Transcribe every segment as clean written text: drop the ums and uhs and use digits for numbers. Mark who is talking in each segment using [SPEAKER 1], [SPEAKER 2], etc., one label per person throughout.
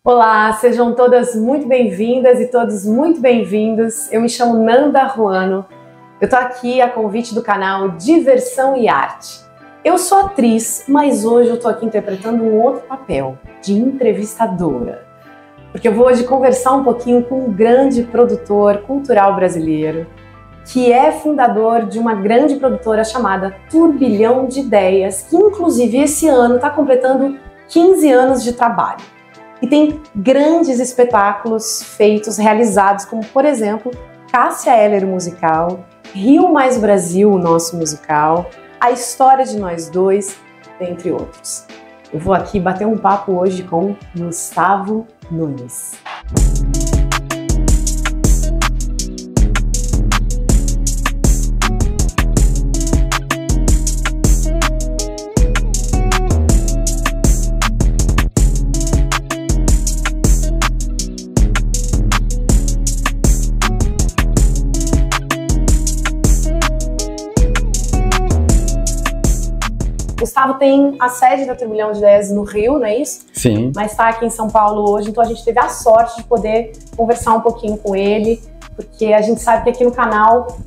[SPEAKER 1] Olá, sejam todas muito bem-vindas e todos muito bem-vindos. Eu me chamo Nanda Ruano. Eu tô aqui a convite do canal Diversão e Arte. Eu sou atriz, mas hoje eu tô aqui interpretando um outro papel, de entrevistadora. Porque eu vou hoje conversar um pouquinho com um grande produtor cultural brasileiro, que é fundador de uma grande produtora chamada Turbilhão de Ideias, que inclusive esse ano está completando 15 anos de trabalho. E tem grandes espetáculos feitos, realizados, como por exemplo, Cássia Eller o musical, Rio Mais Brasil, o nosso musical, A História de Nós Dois, dentre outros. Eu vou aqui bater um papo hoje com Gustavo Nunes. Gustavo tem a sede da Turbilhão de Ideias no Rio, não é isso?
[SPEAKER 2] Sim.
[SPEAKER 1] Mas está aqui em São Paulo hoje, então a gente teve a sorte de poder conversar um pouquinho com ele, porque a gente sabe que aqui no canal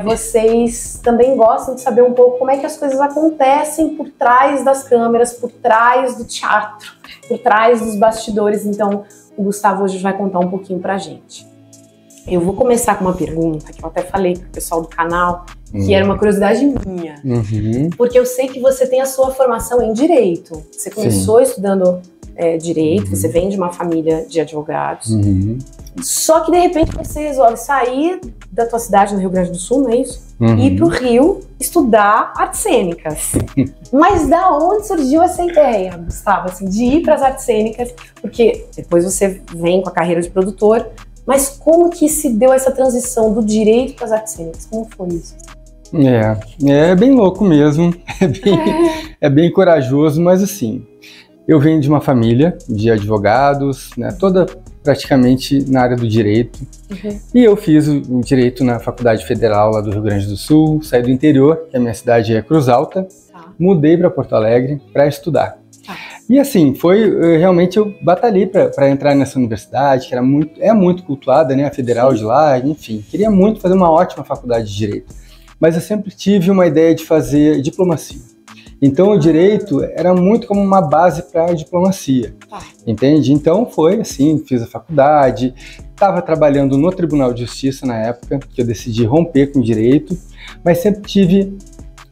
[SPEAKER 1] vocês também gostam de saber um pouco como é que as coisas acontecem por trás das câmeras, por trás do teatro, por trás dos bastidores. Então o Gustavo hoje vai contar um pouquinho pra gente. Eu vou começar com uma pergunta que eu até falei pro pessoal do canal, que era uma curiosidade minha, porque eu sei que você tem a sua formação em Direito. Você começou estudando Direito, você vem de uma família de advogados, só que de repente você resolve sair da tua cidade no Rio Grande do Sul, não é isso? E ir pro Rio estudar artes cênicas. Mas da onde surgiu essa ideia, Gustavo, assim, de ir para as artes cênicas? Porque depois você vem com a carreira de produtor, mas como que se deu essa transição do Direito para as artes cênicas? Como foi isso?
[SPEAKER 2] É bem louco mesmo, é bem corajoso, mas assim, eu venho de uma família de advogados, né, toda praticamente na área do direito, e eu fiz o direito na Faculdade Federal lá do Rio Grande do Sul, saí do interior, que a minha cidade é Cruz Alta, mudei para Porto Alegre para estudar. E assim, realmente eu batalhei para entrar nessa universidade, que é muito cultuada, né, a federal de lá, enfim, queria muito fazer uma ótima faculdade de direito. Mas eu sempre tive uma ideia de fazer diplomacia. Então o direito era muito como uma base para a diplomacia, entende? Então foi assim, fiz a faculdade, estava trabalhando no Tribunal de Justiça na época, que eu decidi romper com o direito, mas sempre tive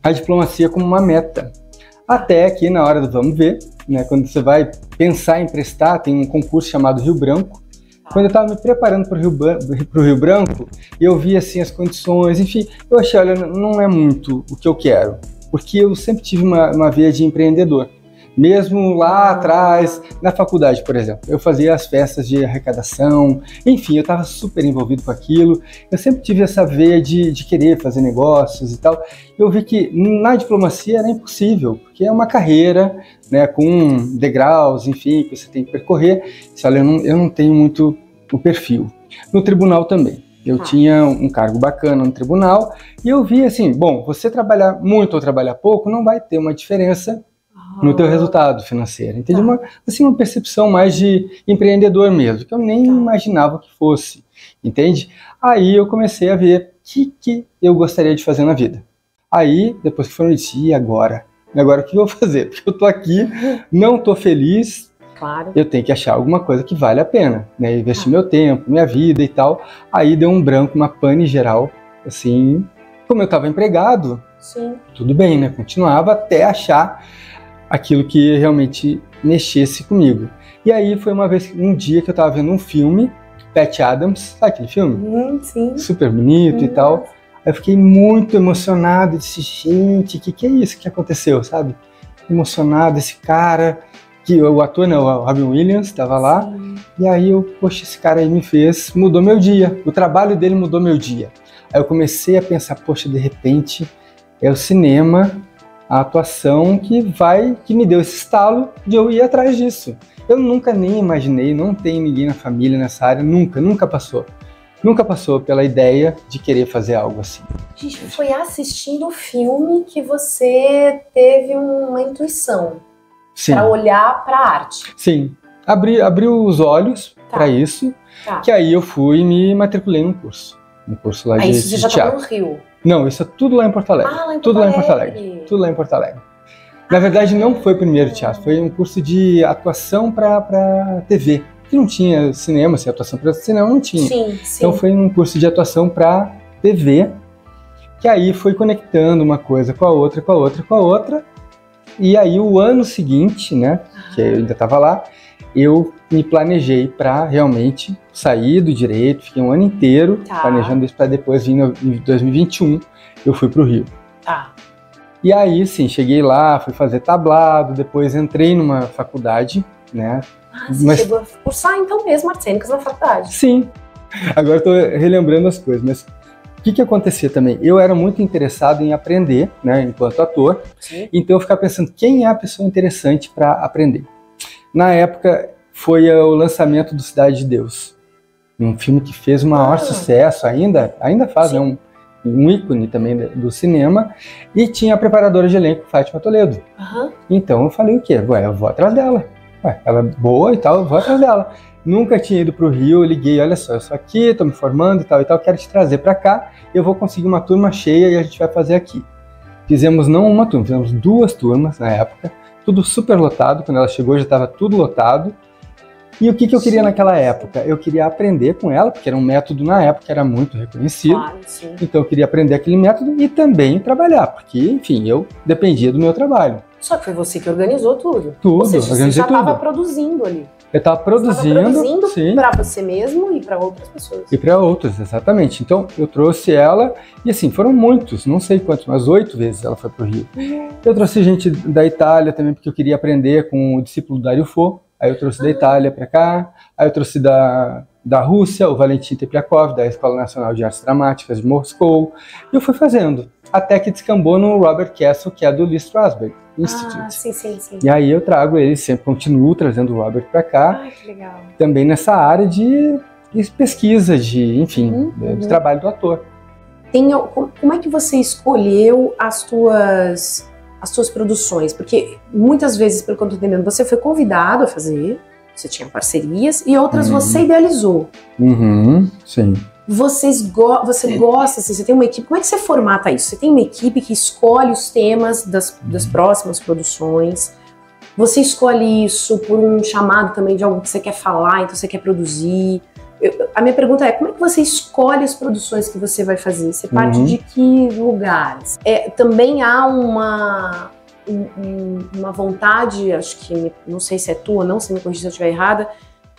[SPEAKER 2] a diplomacia como uma meta. Até que na hora do vamos ver, né, quando você vai pensar em prestar, tem um concurso chamado Rio Branco. Quando eu estava me preparando para o Rio Branco, eu vi assim as condições, enfim, eu achei, olha, não é muito o que eu quero, porque eu sempre tive uma veia de empreendedor. Mesmo lá atrás, na faculdade, por exemplo, eu fazia as festas de arrecadação, enfim, eu estava super envolvido com aquilo, eu sempre tive essa veia de querer fazer negócios e tal. Eu vi que na diplomacia era impossível, porque é uma carreira, né, com degraus, enfim, que você tem que percorrer. Olha, eu não tenho muito o perfil. No tribunal também. Eu tinha um cargo bacana no tribunal e eu vi assim, bom, você trabalhar muito ou trabalhar pouco não vai ter uma diferença no teu resultado financeiro. Entende? Uma percepção mais de empreendedor mesmo, que eu nem imaginava que fosse. Entende? Aí eu comecei a ver o que eu gostaria de fazer na vida. Aí, depois que foram disse, e agora? Agora o que eu vou fazer? Porque eu tô aqui, não tô feliz, eu tenho que achar alguma coisa que vale a pena, né? Investir meu tempo, minha vida e tal. Aí deu um branco, uma pane geral, assim, como eu estava empregado, tudo bem, né? Continuava até achar aquilo que realmente mexesse comigo. E aí foi um dia que eu estava vendo um filme, Pat Adams, sabe aquele filme?
[SPEAKER 1] Sim.
[SPEAKER 2] Super bonito e tal. Aí eu fiquei muito emocionado, disse, gente, o que é isso que aconteceu, sabe? Emocionado, esse cara, que o ator, né, o Robin Williams, estava lá, e aí poxa, esse cara aí mudou meu dia, o trabalho dele mudou meu dia. Aí eu comecei a pensar, poxa, de repente é o cinema, a atuação que me deu esse estalo de eu ir atrás disso. Eu nunca nem imaginei, não tem ninguém na família nessa área, nunca passou. Nunca passou pela ideia de querer fazer algo assim.
[SPEAKER 1] Gente, foi assistindo o filme que você teve uma intuição para olhar para a arte.
[SPEAKER 2] Sim. abriu os olhos para isso, que aí eu fui e me matriculei num curso lá de
[SPEAKER 1] isso você já
[SPEAKER 2] teatro.
[SPEAKER 1] estava no Rio?
[SPEAKER 2] Não, isso é tudo lá em Porto Alegre.
[SPEAKER 1] Ah, lá em
[SPEAKER 2] tudo
[SPEAKER 1] Porto
[SPEAKER 2] lá em Porto Alegre. Tudo lá em Porto Alegre. Na verdade, não foi primeiro teatro, foi um curso de atuação para TV. Que não tinha cinema, assim, atuação para cinema não tinha.
[SPEAKER 1] Sim.
[SPEAKER 2] Então foi um curso de atuação para TV, que aí foi conectando uma coisa com a outra, com a outra, com a outra. E aí o ano seguinte, né, que eu ainda estava lá, eu me planejei para realmente sair do direito, fiquei um ano inteiro planejando isso para depois vir em 2021, eu fui para o Rio. E aí, sim, cheguei lá, fui fazer tablado, depois entrei numa faculdade, né.
[SPEAKER 1] Você chegou a cursar então mesmo artes cênicas na faculdade?
[SPEAKER 2] Sim, agora estou relembrando as coisas, mas o que acontecia também? Eu era muito interessado em aprender, né, enquanto ator, então eu ficava pensando quem é a pessoa interessante para aprender. Na época foi o lançamento do Cidade de Deus, um filme que fez o maior sucesso, ainda faz, né, um ícone também do cinema, e tinha a preparadora de elenco, Fátima Toledo. Então eu falei o quê? Eu vou atrás dela. Ela é boa e tal, eu vou atrás dela. Nunca tinha ido para o Rio, eu liguei, olha só, eu sou aqui, estou me formando e tal, quero te trazer para cá, eu vou conseguir uma turma cheia e a gente vai fazer aqui. Fizemos não uma turma, fizemos 2 turmas na época, tudo super lotado, quando ela chegou já estava tudo lotado. E o que eu queria naquela época? Eu queria aprender com ela, porque era um método na época que era muito reconhecido, então eu queria aprender aquele método e também trabalhar, porque, enfim, eu dependia do meu trabalho.
[SPEAKER 1] Só que foi você que organizou tudo.
[SPEAKER 2] Tudo,
[SPEAKER 1] ou seja,
[SPEAKER 2] organizei
[SPEAKER 1] você já estava
[SPEAKER 2] tudo.
[SPEAKER 1] produzindo ali.
[SPEAKER 2] Eu estava produzindo
[SPEAKER 1] para você mesmo e para outras pessoas.
[SPEAKER 2] E para outras, exatamente. Então, eu trouxe ela, e assim, foram muitos, não sei quantos, mas 8 vezes ela foi para o Rio. Eu trouxe gente da Itália também, porque eu queria aprender com o discípulo Dario Fo. Aí eu trouxe da Itália para cá, aí eu trouxe da Rússia, o Valentin Tepliakov, da Escola Nacional de Artes Dramáticas de Moscou. E eu fui fazendo, até que descambou no Robert Castle, que é do Lee Strasberg Institute.
[SPEAKER 1] Sim.
[SPEAKER 2] E aí eu trago ele, sempre continuo trazendo o Robert para cá.
[SPEAKER 1] Que legal.
[SPEAKER 2] Também nessa área de pesquisa, de trabalho do ator.
[SPEAKER 1] Como é que você escolheu as tuas produções? Porque muitas vezes, pelo que eu estou entendendo, você foi convidado a fazer, você tinha parcerias, e outras você idealizou.
[SPEAKER 2] Sim.
[SPEAKER 1] Você gosta, assim, você tem uma equipe, como é que você formata isso? Você tem uma equipe que escolhe os temas das próximas produções, você escolhe isso por um chamado também de algo que você quer falar, então você quer produzir. A minha pergunta é, como é que você escolhe as produções que você vai fazer? Você parte de que lugares? Também há uma vontade, acho que, não sei se é tua ou não, se me corrija se eu estiver errada,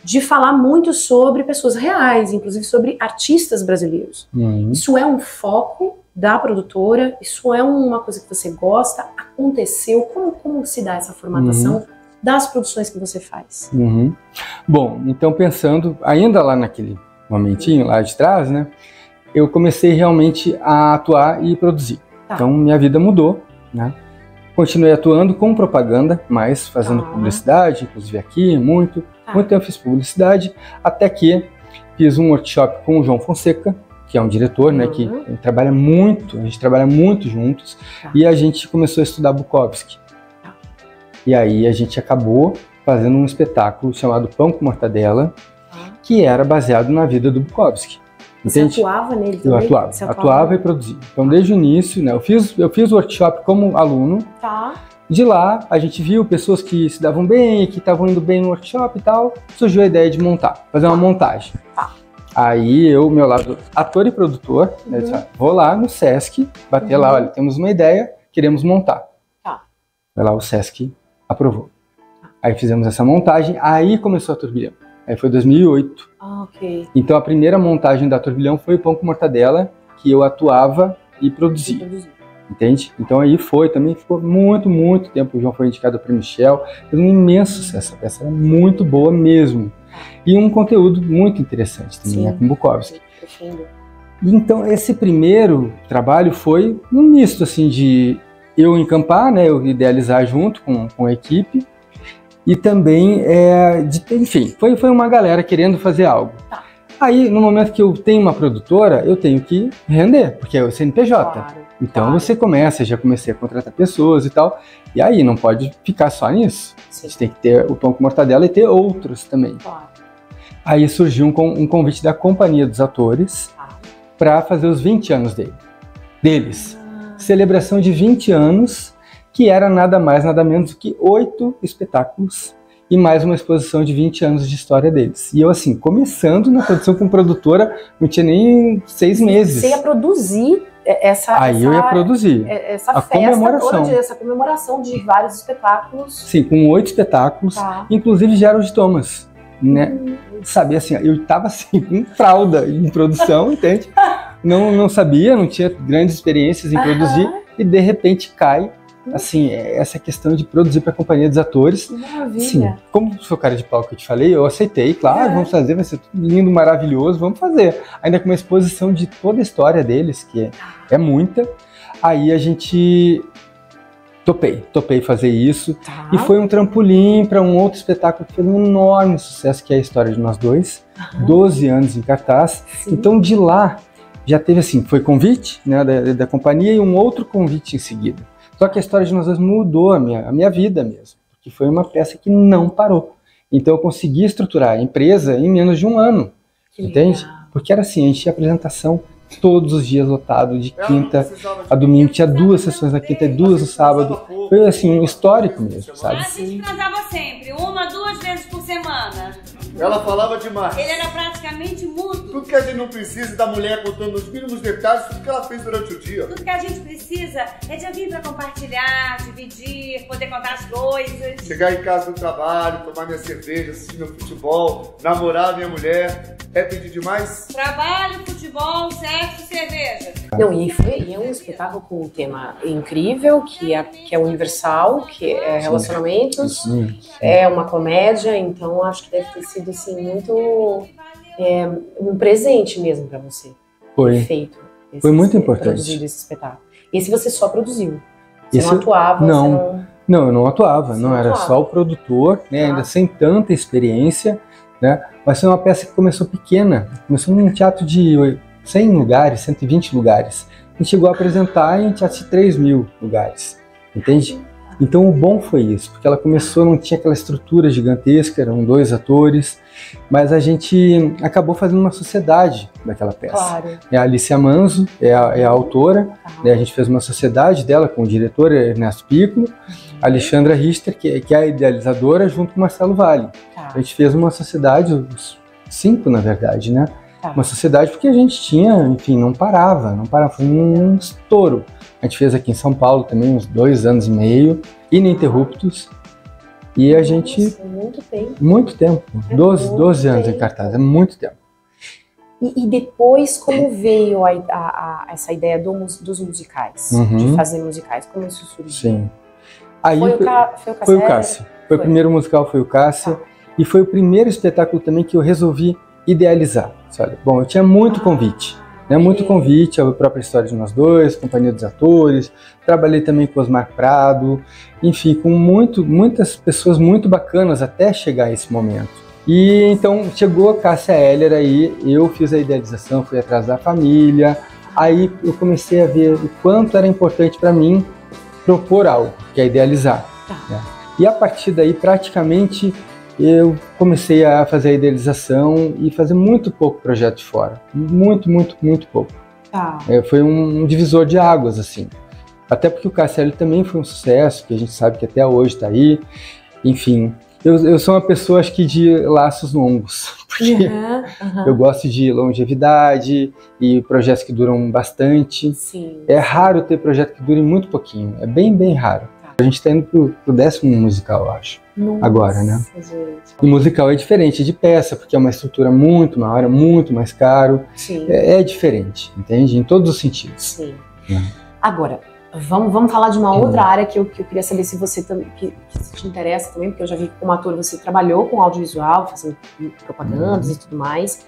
[SPEAKER 1] de falar muito sobre pessoas reais, inclusive sobre artistas brasileiros. Isso é um foco da produtora? Isso é uma coisa que você gosta? Aconteceu? Como se dá essa formatação das produções que você faz?
[SPEAKER 2] Bom, então pensando, ainda lá naquele momentinho lá de trás, né, eu comecei realmente a atuar e produzir. Então minha vida mudou, né? Continuei atuando com propaganda, mas fazendo publicidade, inclusive aqui, muito tempo eu fiz publicidade, até que fiz um workshop com o João Fonseca, que é um diretor, né, que trabalha muito, a gente trabalha muito juntos, e a gente começou a estudar Bukowski. E aí a gente acabou fazendo um espetáculo chamado Pão com Mortadela, que era baseado na vida do Bukowski. Entende?
[SPEAKER 1] Você atuava nele também?
[SPEAKER 2] Eu atuava e produzia. Então desde o início, né, eu fiz o workshop como aluno. De lá a gente viu pessoas que se davam bem, que estavam indo bem no workshop e tal, surgiu a ideia de fazer uma montagem. Aí eu, meu lado ator e produtor, né, disse, vou lá no Sesc, bater lá, olha, temos uma ideia, queremos montar. Vai lá, o Sesc aprovou. Aí fizemos essa montagem, aí começou a Turbilhão. Aí foi 2008. Então a primeira montagem da Turbilhão foi o Pão com Mortadela, que eu atuava e produzia. Entende? Então aí também ficou muito tempo. O João foi indicado para o Michel, fez um imenso sucesso. Essa peça era muito boa mesmo. E um conteúdo muito interessante também, né, com Bukowski. Então esse primeiro trabalho foi um misto assim de eu encampar, né, eu idealizar junto com a equipe, e também, enfim, foi uma galera querendo fazer algo. Aí, no momento que eu tenho uma produtora, eu tenho que render, porque é o CNPJ.
[SPEAKER 1] Claro,
[SPEAKER 2] Então
[SPEAKER 1] claro.
[SPEAKER 2] você começa, já comecei a contratar pessoas e tal, e aí não pode ficar só nisso.
[SPEAKER 1] Sim.
[SPEAKER 2] A gente tem que ter o pão com mortadela e ter outros também.
[SPEAKER 1] Claro.
[SPEAKER 2] Aí surgiu um convite da Companhia dos Atores para fazer os 20 anos deles. Celebração de 20 anos, que era nada mais, nada menos do que 8 espetáculos e mais uma exposição de 20 anos de história deles. E eu, assim, começando na produção como produtora, não tinha nem 6 meses.
[SPEAKER 1] Você ia produzir
[SPEAKER 2] eu ia produzir
[SPEAKER 1] essa
[SPEAKER 2] a
[SPEAKER 1] festa
[SPEAKER 2] comemoração.
[SPEAKER 1] toda, essa comemoração de vários espetáculos.
[SPEAKER 2] Sim, com 8 espetáculos, inclusive Gerald Thomas, né? Sabia, assim, eu estava assim, com fralda em produção, entende? Não sabia, não tinha grandes experiências em produzir, e de repente cai, assim, essa questão de produzir para a Companhia dos Atores.
[SPEAKER 1] Maravilha.
[SPEAKER 2] Sim, como sou cara de pau que eu te falei, eu aceitei, claro, vamos fazer, vai ser tudo lindo, maravilhoso, vamos fazer. Ainda com uma exposição de toda a história deles, que é muita. Aí a gente topei fazer isso, e foi um trampolim para um outro espetáculo que fez um enorme sucesso, que é a História de Nós Dois, 12 anos em cartaz. Sim. Então de lá já teve, assim, foi convite, né, da companhia, e um outro convite em seguida. Só que a História de Nós Dois mudou a minha vida mesmo, porque foi uma peça que não parou. Então eu consegui estruturar a empresa em menos de um ano, entende? Porque era assim, a gente tinha apresentação todos os dias lotado, de quinta a domingo, tinha 2 sessões na quinta e 2 no sábado. Foi assim, um histórico mesmo, sabe?
[SPEAKER 3] A gente transava sempre, 1 a 2 vezes por semana.
[SPEAKER 4] Ela falava demais.
[SPEAKER 3] Ele era praticamente mudo.
[SPEAKER 4] Tudo que a gente não precisa da mulher contando os mínimos detalhes, tudo que ela fez durante o dia.
[SPEAKER 3] Tudo que a gente precisa é de alguém pra compartilhar, dividir, poder contar as coisas.
[SPEAKER 4] Chegar em casa do trabalho, tomar minha cerveja, assistir meu futebol, namorar minha mulher. É pedir demais?
[SPEAKER 3] Trabalho, futebol, sexo, cerveja.
[SPEAKER 1] Não, e é um espetáculo com um tema incrível, que é universal, que é relacionamentos, é uma comédia, então acho que deve ter sido, assim, muito um presente mesmo para você.
[SPEAKER 2] Foi.
[SPEAKER 1] Feito.
[SPEAKER 2] Foi muito importante.
[SPEAKER 1] Produzido esse espetáculo. Esse você só produziu? Você não atuava?
[SPEAKER 2] Não, eu não atuava, não era só o produtor, né, ainda sem tanta experiência, né? Mas foi uma peça que começou pequena, começou num teatro de 100 lugares, 120 lugares. A gente chegou a apresentar em teatro de 3.000 lugares, entende? Então o bom foi isso, porque ela começou, não tinha aquela estrutura gigantesca, eram 2 atores, mas a gente acabou fazendo uma sociedade daquela peça.
[SPEAKER 1] Claro.
[SPEAKER 2] A Alicia Manzo é a autora, né? A gente fez uma sociedade dela com o diretor Ernesto Piccolo, a Alexandra Richter, que é a idealizadora, junto com o Marcelo Valle. A gente fez uma sociedade, os 5 na verdade, né? Uma sociedade porque a gente tinha, enfim, não parava, foi um estouro. A gente fez aqui em São Paulo também uns 2 anos e meio, ininterruptos, e a gente...
[SPEAKER 1] Muito tempo.
[SPEAKER 2] Muito tempo, 12 anos em cartaz, é muito tempo.
[SPEAKER 1] E depois, como veio essa ideia dos musicais, de fazer musicais, como isso surgiu?
[SPEAKER 2] Sim. Aí
[SPEAKER 1] Foi o
[SPEAKER 2] Cássia. Foi o primeiro musical, foi o Cássia, e foi o primeiro espetáculo também que eu resolvi idealizar. Olha, bom, eu tinha muito convite, né? Muito convite, a própria História de Nós Dois, Companhia dos Atores, trabalhei também com Osmar Prado, enfim, com muitas pessoas muito bacanas até chegar a esse momento. E então chegou a Cássia Eller aí, eu fiz a idealização, fui atrás da família, aí eu comecei a ver o quanto era importante para mim propor algo, que é idealizar. Né? E a partir daí, praticamente, eu comecei a fazer a idealização e fazer muito pouco projeto de fora. Muito pouco. Foi um divisor de águas, assim. Até porque o Cássia também foi um sucesso, que a gente sabe que até hoje está aí. Enfim, eu sou uma pessoa, acho que, de laços longos. Porque eu gosto de longevidade e projetos que duram bastante.
[SPEAKER 1] Sim.
[SPEAKER 2] É raro ter projeto que dure muito pouquinho. É bem raro. A gente está indo pro 10º musical, eu acho.
[SPEAKER 1] Nossa,
[SPEAKER 2] agora, né?
[SPEAKER 1] Gente.
[SPEAKER 2] O musical é diferente de peça, porque é uma estrutura muito maior, é muito mais caro.
[SPEAKER 1] Sim.
[SPEAKER 2] É diferente, entende? Em todos os sentidos.
[SPEAKER 1] Sim. Agora, vamos falar de uma outra área que eu queria saber se você que te interessa também, porque eu já vi que como ator você trabalhou com audiovisual, fazendo propagandas e tudo mais.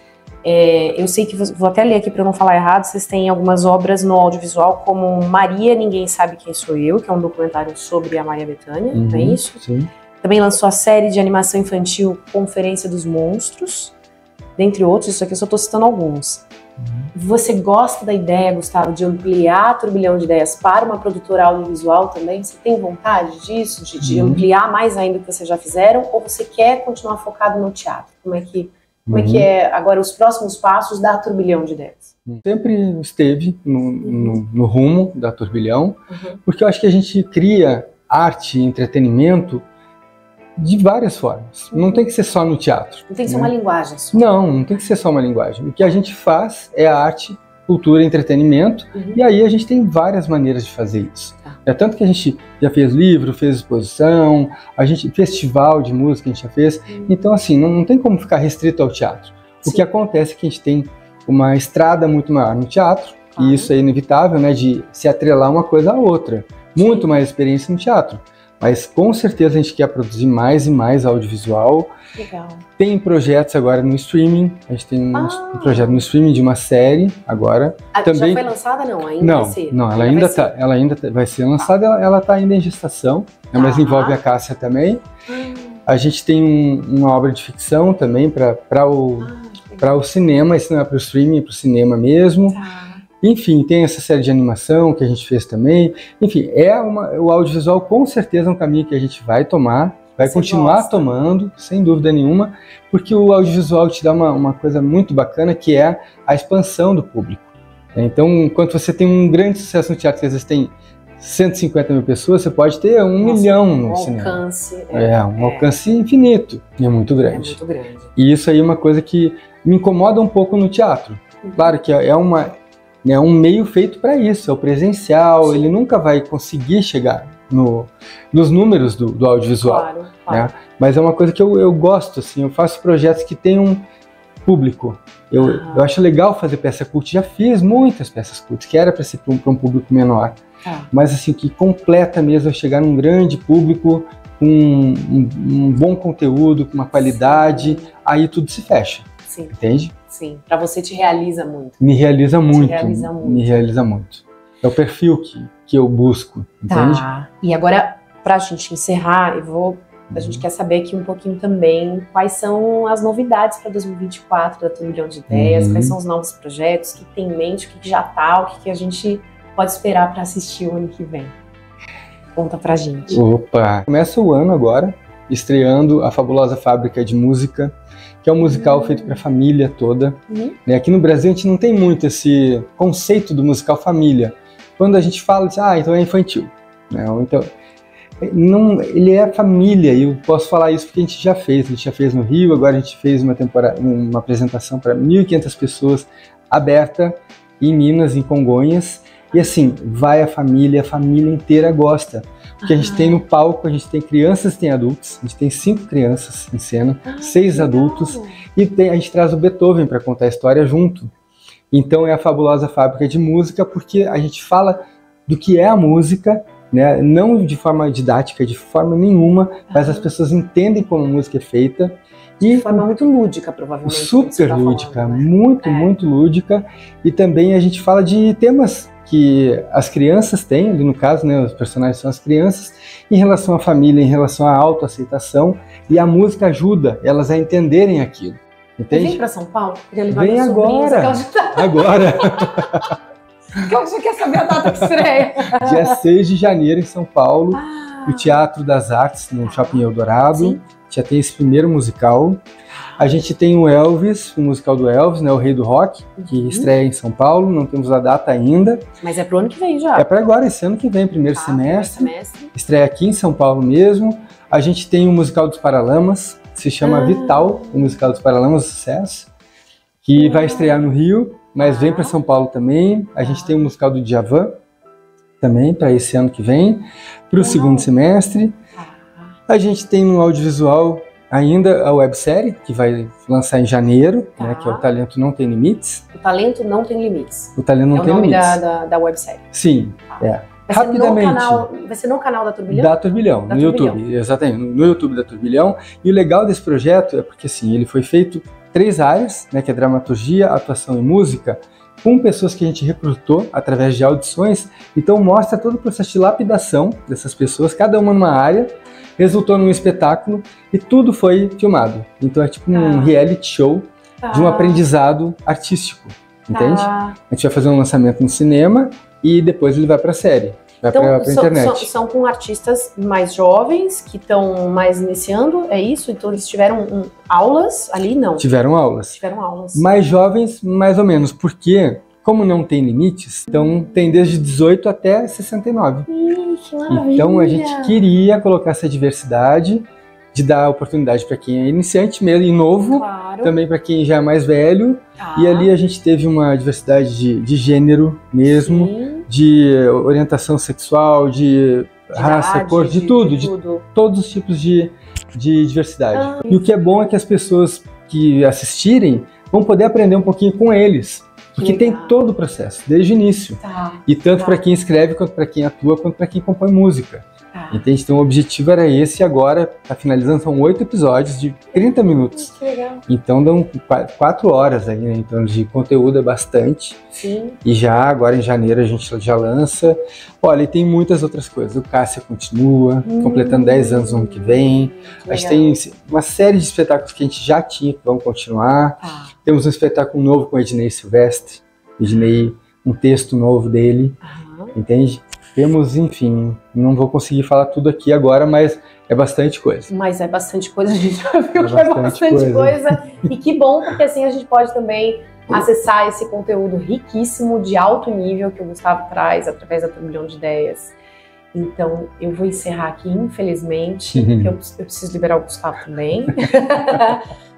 [SPEAKER 1] Eu sei que, vou até ler aqui para eu não falar errado, vocês têm algumas obras no audiovisual, como Maria, Ninguém Sabe Quem Sou Eu, que é um documentário sobre a Maria Bethânia, não é isso?
[SPEAKER 2] Sim.
[SPEAKER 1] Também lançou a série de animação infantil Conferência dos Monstros. dentre outros, isso aqui eu só estou citando alguns. Você gosta da ideia, Gustavo, de ampliar a Turbilhão de Ideias para uma produtora audiovisual também? Você tem vontade disso, de ampliar mais ainda o que vocês já fizeram? Ou você quer continuar focado no teatro? Como é que é agora os próximos passos da Turbilhão de Ideias?
[SPEAKER 2] Sempre esteve no rumo da Turbilhão, porque eu acho que a gente cria arte e entretenimento de várias formas. Não tem que ser só no teatro.
[SPEAKER 1] Não tem que ser uma linguagem só.
[SPEAKER 2] Não tem que ser só uma linguagem. O que a gente faz é a arte, cultura e entretenimento, e aí a gente tem várias maneiras de fazer isso. É tanto que a gente já fez livro, fez exposição, festival de música a gente já fez. Então, assim, não tem como ficar restrito ao teatro. O que acontece é que a gente tem uma estrada muito maior no teatro, e isso é inevitável, né, de se atrelar uma coisa à outra. Muito mais experiência no teatro. Mas com certeza a gente quer produzir mais e mais audiovisual.
[SPEAKER 1] Legal.
[SPEAKER 2] Tem projetos agora no streaming. A gente tem um projeto no streaming de uma série agora.
[SPEAKER 1] Também... Já foi lançada? Não, ainda vai ser.
[SPEAKER 2] Não, ela ainda vai ser lançada. Ela está ainda em gestação, mas envolve a Cássia também. A gente tem uma obra de ficção também para o cinema. Isso não é para o streaming, é para o cinema mesmo. Enfim, tem essa série de animação que a gente fez também. Enfim, o audiovisual com certeza é um caminho que a gente vai tomar, vai continuar tomando, sem dúvida nenhuma, porque o audiovisual te dá uma coisa muito bacana, que é a expansão do público. Então, enquanto você tem um grande sucesso no teatro, que às vezes tem 150 mil pessoas, você pode ter 1 milhão no cinema.
[SPEAKER 1] Alcance.
[SPEAKER 2] Um alcance infinito. E é muito grande.
[SPEAKER 1] É muito grande.
[SPEAKER 2] E isso aí é uma coisa que me incomoda um pouco no teatro. Claro que é um meio feito para isso, é o presencial, ele nunca vai conseguir chegar nos números do audiovisual. Claro. Né? Mas é uma coisa que eu gosto, assim, eu faço projetos que tenham público. Eu acho legal fazer peça cult, já fiz muitas peças cult, que era para ser para um público menor. Mas assim, o que completa mesmo é chegar num grande público, com um bom conteúdo, com uma qualidade, aí tudo se fecha.
[SPEAKER 1] Sim.
[SPEAKER 2] Entende?
[SPEAKER 1] Sim, para você te realiza muito.
[SPEAKER 2] Me realiza muito. É o perfil que eu busco, entende?
[SPEAKER 1] E agora, pra gente encerrar, a gente quer saber aqui um pouquinho também quais são as novidades para 2024 da Turbilhão de Ideias, quais são os novos projetos, o que tem em mente, o que já tá, o que a gente pode esperar para assistir o ano que vem. Conta pra gente.
[SPEAKER 2] Opa! Começa o ano agora, estreando a Fabulosa Fábrica de Música, que é um musical feito para a família toda. Aqui no Brasil a gente não tem muito esse conceito do musical família. Quando a gente fala, então é infantil. Então, ele é família, e eu posso falar isso porque a gente já fez no Rio, agora a gente fez uma apresentação para 1.500 pessoas aberta em Minas, em Congonhas, e assim, vai a família inteira gosta. Porque a gente tem no palco, a gente tem crianças e tem adultos, a gente tem 5 crianças em cena, 6 adultos, e a gente traz o Beethoven para contar a história junto. Então é a Fabulosa Fábrica de Música, porque a gente fala do que é a música, né? Não de forma didática, de forma nenhuma, mas as pessoas entendem como a música é feita.
[SPEAKER 1] De forma muito lúdica, provavelmente.
[SPEAKER 2] Super lúdica, muito lúdica. E também a gente fala de temas que as crianças têm, ali no caso, né, os personagens são as crianças, em relação à família, em relação à autoaceitação, e a música ajuda elas a entenderem aquilo. Entende?
[SPEAKER 1] Vem para São Paulo?
[SPEAKER 2] Vem agora! Agora!
[SPEAKER 1] Você quer saber a data que estreia?
[SPEAKER 2] Dia 6 de janeiro em São Paulo, no Teatro das Artes, no Shopping Eldorado. Sim. Já tem esse primeiro musical. A gente tem o Elvis, o musical do Elvis, né, o Rei do Rock, que estreia em São Paulo, não temos a data ainda.
[SPEAKER 1] Mas é pro ano que vem já.
[SPEAKER 2] É para agora, esse ano que vem, primeiro semestre. Estreia aqui em São Paulo mesmo. A gente tem o musical dos Paralamas, que se chama Vital, o musical dos Paralamas, sucesso, que vai estrear no Rio, mas vem para São Paulo também. A gente tem o musical do Djavan, também, para esse ano que vem, para o segundo semestre. A gente tem no audiovisual ainda a websérie, que vai lançar em janeiro, né, que é o Talento Não Tem Limites.
[SPEAKER 1] O Talento Não Tem Limites.
[SPEAKER 2] O Talento Não Tem Limites.
[SPEAKER 1] É o nome da websérie.
[SPEAKER 2] Sim, Rapidamente.
[SPEAKER 1] Vai ser no canal da Turbilhão?
[SPEAKER 2] Da Turbilhão, no YouTube, exatamente, no YouTube da Turbilhão. E o legal desse projeto é porque, assim, ele foi feito 3 áreas, né, que é dramaturgia, atuação e música, com pessoas que a gente recrutou através de audições. Então mostra todo o processo de lapidação dessas pessoas, cada uma numa área, resultou num espetáculo e tudo foi filmado. Então é tipo um reality show de um aprendizado artístico, entende? A gente vai fazer um lançamento no cinema e depois ele vai para a série, vai
[SPEAKER 1] Então,
[SPEAKER 2] para a internet.
[SPEAKER 1] São com artistas mais jovens, que estão mais iniciando, é isso? Então eles tiveram aulas ali? Não.
[SPEAKER 2] Tiveram aulas.
[SPEAKER 1] Tiveram aulas.
[SPEAKER 2] Mais jovens, mais ou menos, porque como não tem limites, então tem desde 18 até 69.
[SPEAKER 1] Que maravilha!
[SPEAKER 2] Então a gente queria colocar essa diversidade, de dar oportunidade para quem é iniciante mesmo e novo,
[SPEAKER 1] Claro.
[SPEAKER 2] também para quem já é mais velho. E ali a gente teve uma diversidade de gênero mesmo,
[SPEAKER 1] Sim.
[SPEAKER 2] de orientação sexual, de raça,
[SPEAKER 1] idade,
[SPEAKER 2] cor, de tudo, de todos os tipos de diversidade. E o que é bom é que as pessoas que assistirem vão poder aprender um pouquinho com eles. Porque tem todo o processo, desde o início. E tanto para quem escreve, quanto para quem atua, quanto para quem compõe música. Entende? Então o objetivo era esse e agora está finalizando, são 8 episódios de 30 minutos.
[SPEAKER 1] Que legal.
[SPEAKER 2] Então dão 4 horas aí, né? Então de conteúdo é bastante.
[SPEAKER 1] Sim.
[SPEAKER 2] E já agora em janeiro a gente já lança. Olha, e tem muitas outras coisas. O Cássia continua, completando 10 anos no ano que vem. A gente tem uma série de espetáculos que a gente já tinha que vão continuar. Temos um espetáculo novo com o Ednei Silvestre. Ednei, um texto novo dele, entende? Temos, enfim, não vou conseguir falar tudo aqui agora, mas é bastante coisa.
[SPEAKER 1] Mas é bastante coisa, a gente já viu que é bastante coisa. E que bom, porque assim a gente pode também acessar esse conteúdo riquíssimo, de alto nível, que o Gustavo traz através da Turbilhão de Ideias. Então, eu vou encerrar aqui, infelizmente, porque eu preciso liberar o Gustavo também.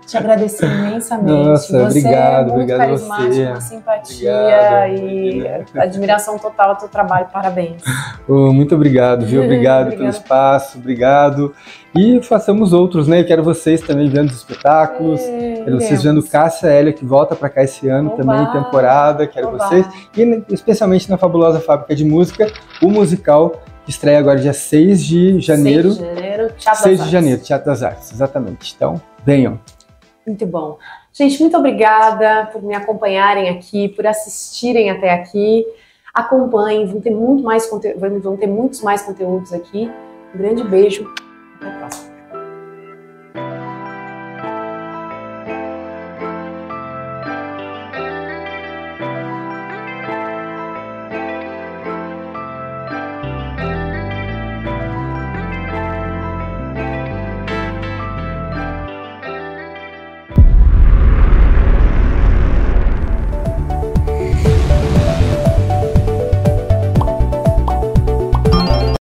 [SPEAKER 1] Te agradecer imensamente.
[SPEAKER 2] Nossa,
[SPEAKER 1] você
[SPEAKER 2] obrigado,
[SPEAKER 1] é muito
[SPEAKER 2] obrigado
[SPEAKER 1] carismático,
[SPEAKER 2] a você.
[SPEAKER 1] uma simpatia e admiração total ao teu trabalho. Parabéns.
[SPEAKER 2] Muito obrigado, viu? Obrigado pelo espaço, obrigado. E façamos outros, né? Eu quero vocês também vendo os espetáculos. Quero vocês vendo Cássia Eller, que volta para cá esse ano também, temporada. Quero vocês. E especialmente na Fabulosa Fábrica de Música, o musical que estreia agora dia 6 de janeiro. 6 de janeiro, Teatro das Artes, exatamente. Então, venham.
[SPEAKER 1] Muito bom. Gente, muito obrigada por me acompanharem aqui, por assistirem até aqui. Acompanhem, vão ter muitos mais conteúdos aqui. Um grande beijo. Até a próxima.